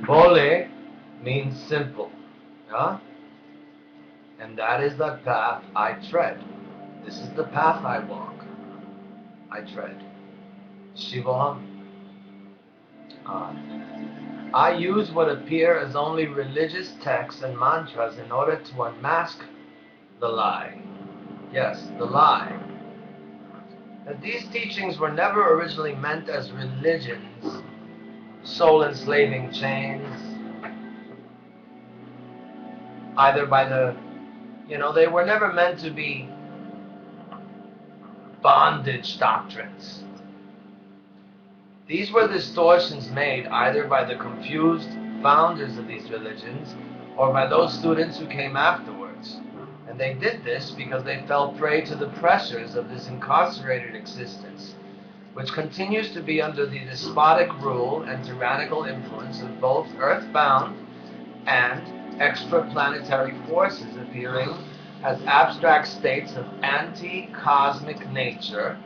Bole means simple. Yeah? And that is the path I tread. This is the path I walk. I tread. Shivoham. I use what appear as only religious texts and mantras in order to unmask the lie. Yes, the lie. That these teachings were never originally meant as religions, soul-enslaving chains, either by the, they were never meant to be bondage doctrines. These were distortions made either by the confused founders of these religions or by those students who came afterwards. And they did this because they fell prey to the pressures of this incarcerated existence, which continues to be under the despotic rule and tyrannical influence of both earthbound and extraplanetary forces appearing as abstract states of anti-cosmic nature,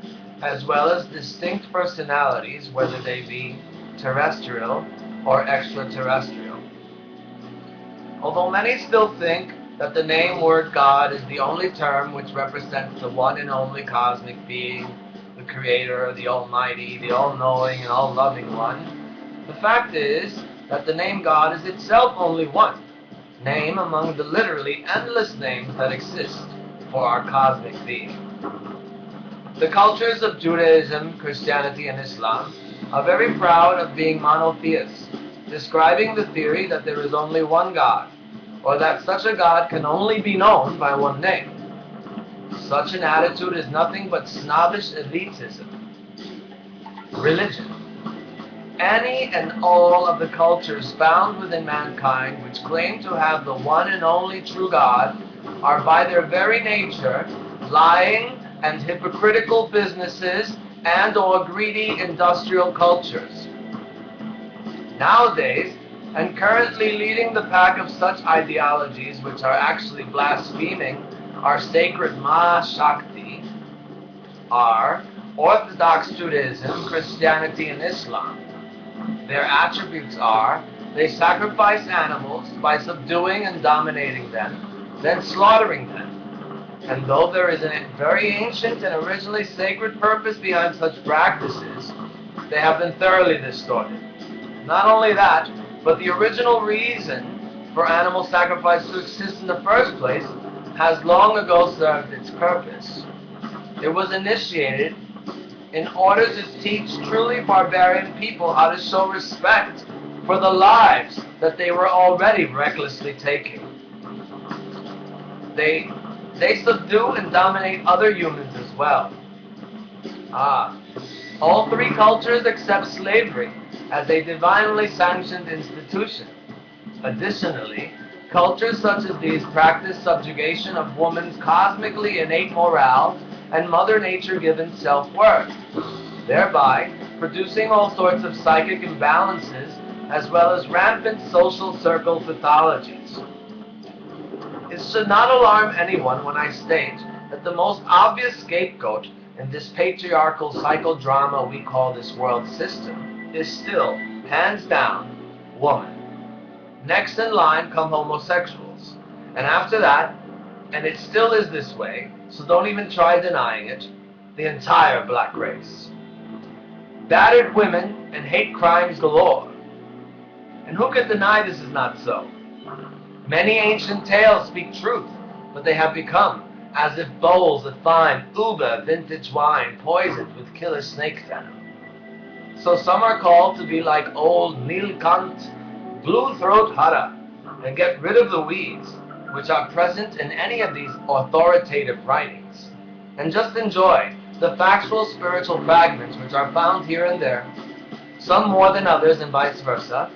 as well as distinct personalities, whether they be terrestrial or extraterrestrial. Although many still think that the name word God is the only term which represents the one and only cosmic being, the Creator, the Almighty, the all-knowing and all-loving one, the fact is that the name God is itself only one name among the literally endless names that exist for our cosmic being. The cultures of Judaism, Christianity, and Islam are very proud of being monotheists, describing the theory that there is only one God, or that such a God can only be known by one name. Such an attitude is nothing but snobbish elitism. Religion. Any and all of the cultures found within mankind which claim to have the one and only true God are by their very nature lying and hypocritical businesses and or greedy industrial cultures. Nowadays, and currently leading the pack of such ideologies which are actually blaspheming our sacred Mahashakti, are Orthodox Judaism, Christianity, and Islam. Their attributes are, they sacrifice animals by subduing and dominating them, then slaughtering them. And though there is a very ancient and originally sacred purpose behind such practices, they have been thoroughly distorted. Not only that, but the original reason for animal sacrifice to exist in the first place has long ago served its purpose. It was initiated in order to teach truly barbarian people how to show respect for the lives that they were already recklessly taking. They subdue and dominate other humans as well. All three cultures accept slavery as a divinely sanctioned institution. Additionally, cultures such as these practice subjugation of woman's cosmically innate morale and Mother Nature-given self-worth, thereby producing all sorts of psychic imbalances as well as rampant social circle pathologies. It should not alarm anyone when I state that the most obvious scapegoat in this patriarchal psychodrama we call this world system is still, hands down, woman. Next in line come homosexuals, and after that, and it still is this way, so don't even try denying it, the entire black race. Battered women and hate crimes galore. And who can deny this is not so? Many ancient tales speak truth, but they have become as if bowls of fine, uber vintage wine poisoned with killer snake venom. So some are called to be like old Nilkant, blue throat Hara, and get rid of the weeds which are present in any of these authoritative writings, and just enjoy the factual spiritual fragments which are found here and there, some more than others and vice versa,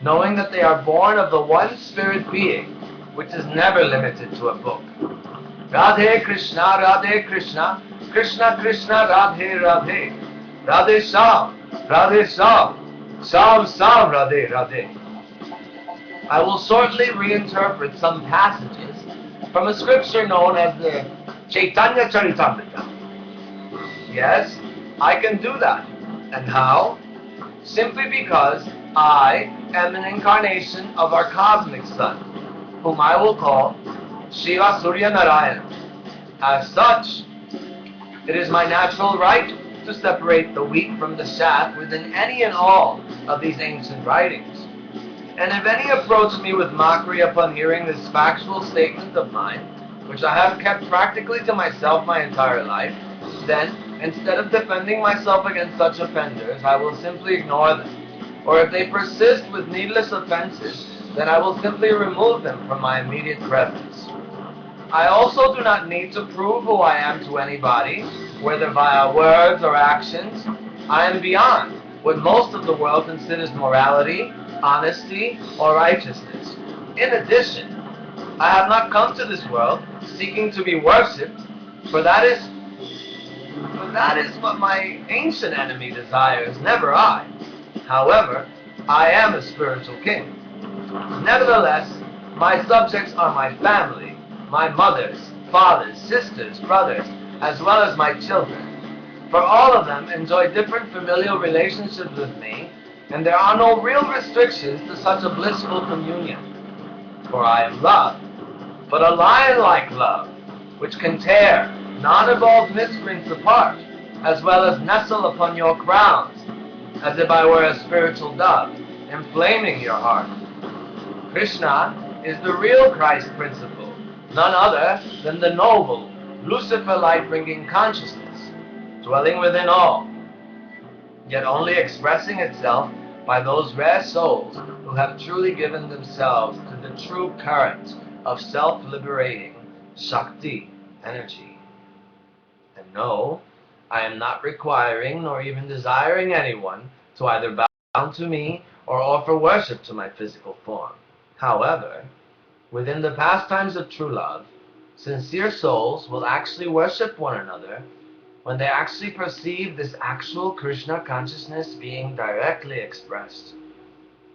knowing that they are born of the one spirit being, which is never limited to a book. Radhe Krishna, Krishna Krishna, Radhe Radhe, Radhe Sham, Sham Sham, Radhe Radhe. I will shortly reinterpret some passages from a scripture known as the Chaitanya Charitamrita. Yes, I can do that. And how? Simply because I am an incarnation of our cosmic sun, whom I will call Shiva Surya Narayan. As such, it is my natural right to separate the wheat from the chaff within any and all of these ancient writings. And if any approach me with mockery upon hearing this factual statement of mine, which I have kept practically to myself my entire life, then, instead of defending myself against such offenders, I will simply ignore them. Or if they persist with needless offenses, then I will simply remove them from my immediate presence. I also do not need to prove who I am to anybody, whether via words or actions. I am beyond what most of the world considers morality, honesty, or righteousness. In addition, I have not come to this world seeking to be worshipped, for that is what my ancient enemy desires, never I. However, I am a spiritual king. Nevertheless, my subjects are my family, my mothers, fathers, sisters, brothers, as well as my children. For all of them enjoy different familial relationships with me, and there are no real restrictions to such a blissful communion. For I am love, but a lion-like love, which can tear non-evolved miscreants apart, as well as nestle upon your crowns, as if I were a spiritual dove, inflaming your heart. Krishna is the real Christ principle, none other than the noble, Lucifer light-bringing consciousness, dwelling within all, yet only expressing itself by those rare souls who have truly given themselves to the true current of self-liberating Shakti energy. And no, I am not requiring nor even desiring anyone to either bow down to me or offer worship to my physical form. However, within the pastimes of true love, sincere souls will actually worship one another when they actually perceive this actual Krishna consciousness being directly expressed.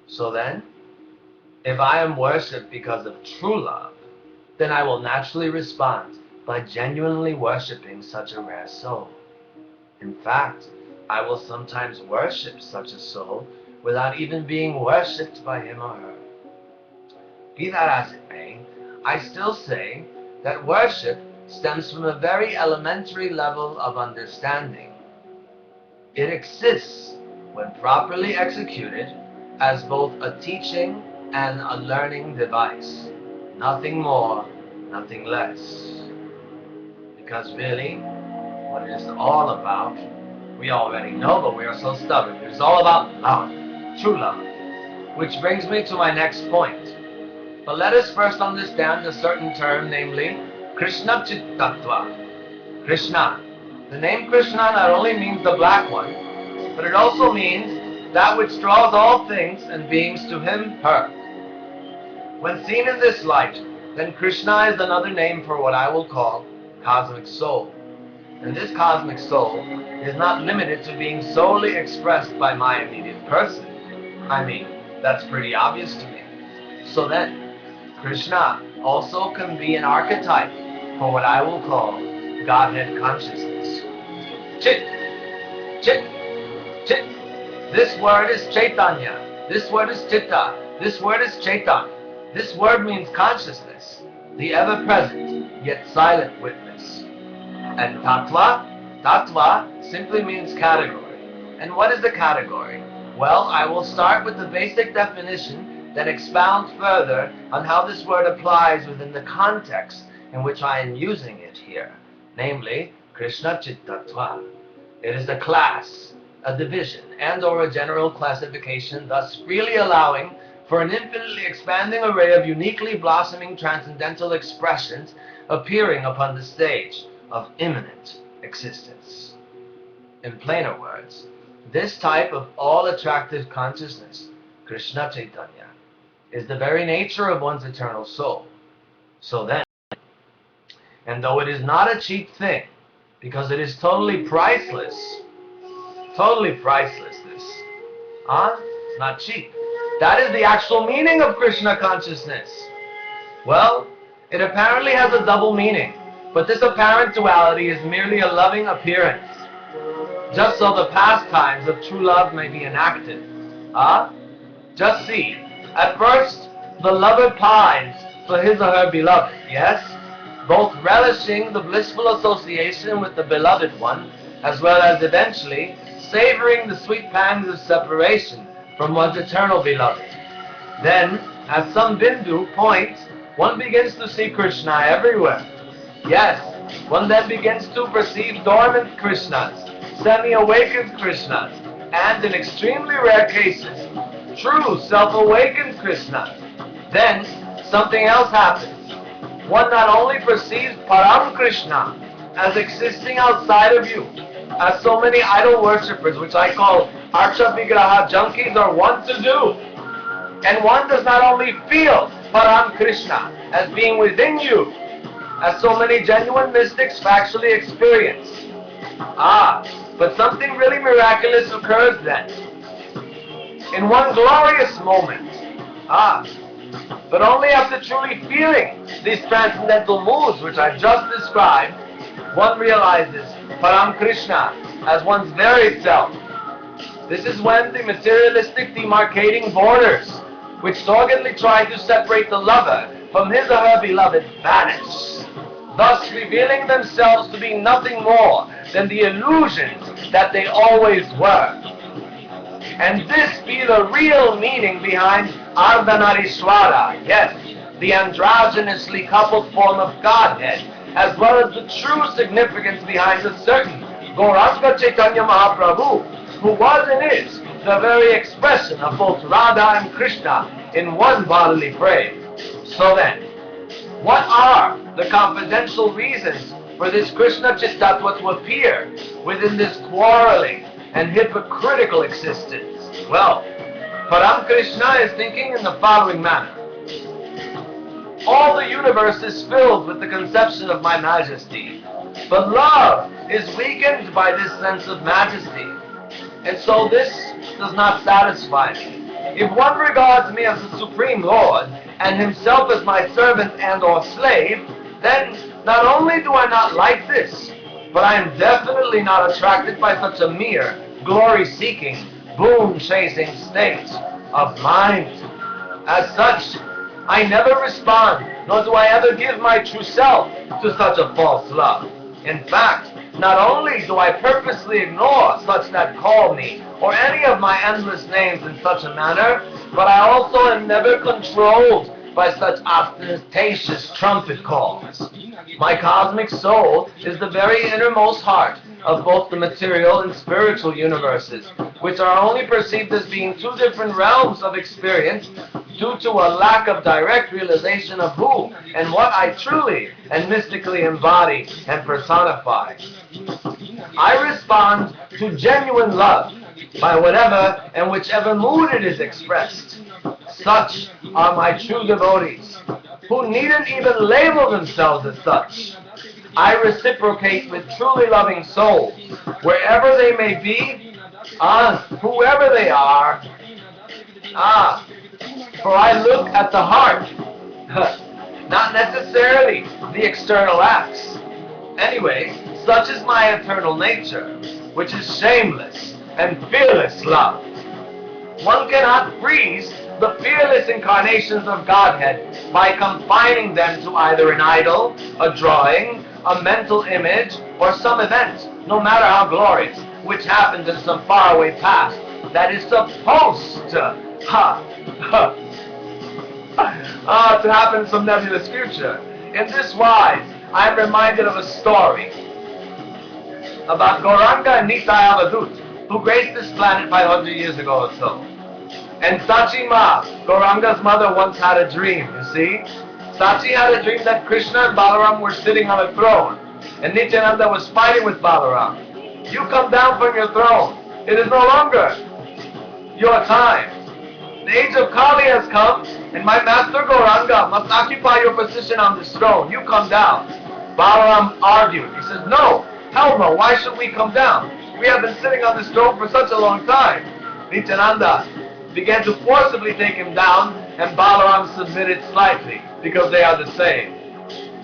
So then, if I am worshipped because of true love, then I will naturally respond by genuinely worshipping such a rare soul. In fact, I will sometimes worship such a soul without even being worshipped by him or her. Be that as it may, I still say that worship stems from a very elementary level of understanding. It exists, when properly executed, as both a teaching and a learning device. Nothing more, nothing less. Because really, what it is all about, we already know, but we are so stubborn. It is all about love, true love. Which brings me to my next point. But let us first understand a certain term, namely, Krishna Chittatva. Krishna. The name Krishna not only means the black one, but it also means that which draws all things and beings to him, her. When seen in this light, then Krishna is another name for what I will call cosmic soul. And this cosmic soul is not limited to being solely expressed by my immediate person. I mean, that's pretty obvious to me. So then, Krishna also can be an archetype for what I will call Godhead consciousness. Chit, Chit, Chit. This word is Chaitanya. This word is Chitta. This word is Chaitan. This word means consciousness, the ever-present yet silent witness. And Tattva simply means category. And what is the category? Well, I will start with the basic definition, then expound further on how this word applies within the context in which I am using it here, namely Krishna Chittattva. It is a class, a division, and or a general classification, thus freely allowing for an infinitely expanding array of uniquely blossoming transcendental expressions appearing upon the stage of immanent existence. In plainer words, this type of all-attractive consciousness, Krishna Chaitanya, is the very nature of one's eternal soul. So then, and though it is not a cheap thing, because it is totally priceless, this, it's not cheap. That is the actual meaning of Krishna consciousness. Well, it apparently has a double meaning, but this apparent duality is merely a loving appearance, just so the pastimes of true love may be enacted. Just see, at first, the lover pines for his or her beloved, yes? Both relishing the blissful association with the beloved one, as well as eventually savoring the sweet pangs of separation from one's eternal beloved. Then, at some Bindu point, one begins to see Krishna everywhere. Yes, one then begins to perceive dormant Krishnas, semi-awakened Krishnas, and in extremely rare cases, true self-awakened Krishnas. Then, something else happens. One not only perceives Param Krishna as existing outside of you, as so many idol worshippers, which I call Archa Vigraha junkies, are wont to do. And one does not only feel Param Krishna as being within you, as so many genuine mystics factually experience. But something really miraculous occurs then. In one glorious moment. But only after truly feeling these transcendental moods which I've just described, one realizes Param Krishna as one's very self. This is when the materialistic demarcating borders, which doggedly try to separate the lover from his or her beloved, vanish, thus revealing themselves to be nothing more than the illusions that they always were. And this be the real meaning behind Ardhanarishwara, yes, the androgynously coupled form of Godhead, as well as the true significance behind a certain Gauranga Chaitanya Mahaprabhu, who was and is the very expression of both Radha and Krishna in one bodily frame. So then, what are the confidential reasons for this Krishna Chittattva to appear within this quarreling and hypocritical existence? Well, Param Krishna is thinking in the following manner. All the universe is filled with the conception of my majesty, but love is weakened by this sense of majesty, and so this does not satisfy me. If one regards me as the Supreme Lord, and himself as my servant and or slave, then not only do I not like this, but I am definitely not attracted by such a mere glory-seeking, boon-chasing state of mind. As such, I never respond, nor do I ever give my true self to such a false love. In fact, not only do I purposely ignore such that call me, or any of my endless names in such a manner, but I also am never controlled by such ostentatious trumpet calls. My cosmic soul is the very innermost heart of both the material and spiritual universes, which are only perceived as being two different realms of experience due to a lack of direct realization of who and what I truly and mystically embody and personify. I respond to genuine love by whatever and whichever mood it is expressed. Such are my true devotees, who needn't even label themselves as such. I reciprocate with truly loving souls, wherever they may be, whoever they are. For I look at the heart, not necessarily the external acts. Anyway, such is my eternal nature, which is shameless and fearless love. One cannot freeze the fearless incarnations of Godhead by confining them to either an idol, a drawing, a mental image, or some event, no matter how glorious, which happened in some faraway past, that is supposed to happen in some nebulous future. In this wise, I am reminded of a story about Gauranga and Nitai Avadut, who graced this planet 500 years ago or so. And Sachi Ma, Gauranga's mother, once had a dream, you see. Sachi had a dream that Krishna and Balaram were sitting on a throne, and Nityananda was fighting with Balaram. You come down from your throne. It is no longer your time. The age of Kali has come, and my master Gauranga must occupy your position on this throne. You come down. Balaram argued. He says, no, hell no, why should we come down? We have been sitting on this throne for such a long time. Nityananda began to forcibly take him down, and Balaram submitted slightly, because they are the same.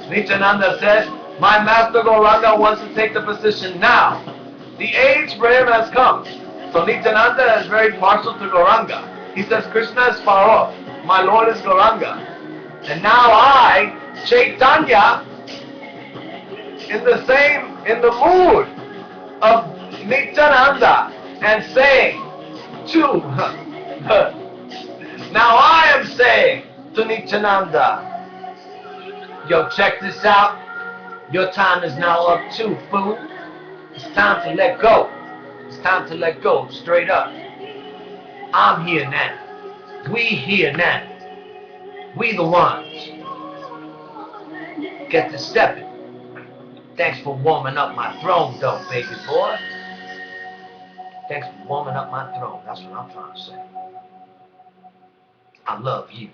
Nityananda said, my master Gauranga wants to take the position now. The age for him has come. So Nityananda is very partial to Gauranga. He says, Krishna is far off. My Lord is Gauranga. And now I, Chaitanya, in the mood of Nityananda and saying to, now I am saying to Nityananda, yo, check this out. Your time is now up too, fool. It's time to let go. It's time to let go, straight up. I'm here now. We here now. We the ones. Get to stepping. Thanks for warming up my throne, though, baby boy. Thanks for warming up my throne. That's what I'm trying to say. I love you.